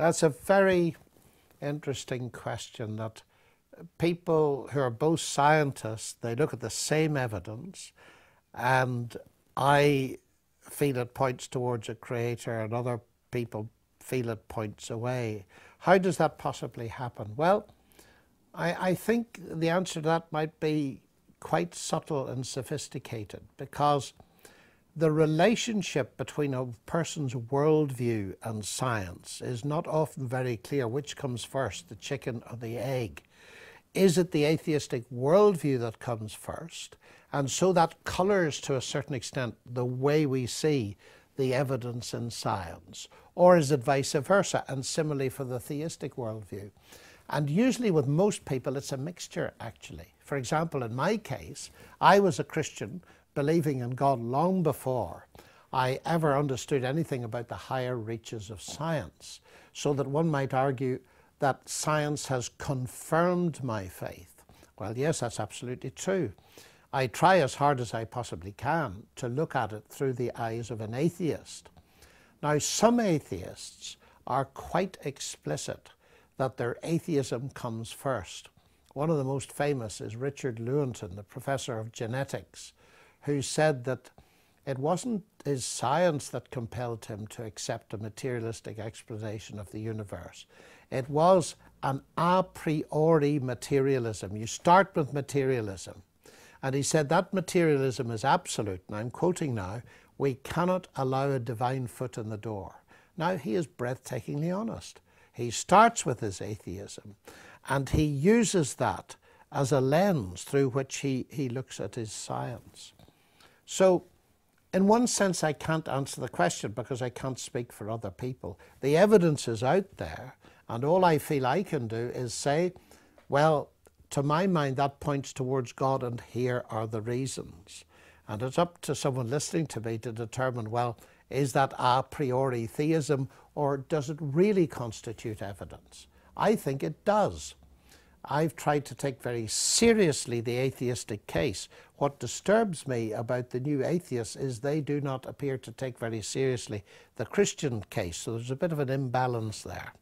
That's a very interesting question, that people who are both scientists, they look at the same evidence, and I feel it points towards a creator and other people feel it points away. How does that possibly happen? Well, I think the answer to that might be quite subtle and sophisticated, because the relationship between a person's worldview and science is not often very clear. Which comes first, the chicken or the egg? Is it the atheistic worldview that comes first, and so that colours to a certain extent the way we see the evidence in science? Or is it vice versa, and similarly for the theistic worldview? And usually with most people it's a mixture, actually. For example, in my case, I was a Christian believing in God long before I ever understood anything about the higher reaches of science, so that one might argue that science has confirmed my faith. Well, yes, that's absolutely true. I try as hard as I possibly can to look at it through the eyes of an atheist. Now, some atheists are quite explicit that their atheism comes first. One of the most famous is Richard Lewontin, the professor of genetics, who said that it wasn't his science that compelled him to accept a materialistic explanation of the universe. It was an a priori materialism. You start with materialism. And he said that materialism is absolute. And I'm quoting now, "We cannot allow a divine foot in the door." Now, he is breathtakingly honest. He starts with his atheism, and he uses that as a lens through which he looks at his science. So, in one sense, I can't answer the question because I can't speak for other people. The evidence is out there, and all I feel I can do is say, well, to my mind, that points towards God, and here are the reasons. And it's up to someone listening to me to determine, well, is that a priori theism, or does it really constitute evidence? I think it does. I've tried to take very seriously the atheistic case. What disturbs me about the new atheists is they do not appear to take very seriously the Christian case, so there's a bit of an imbalance there.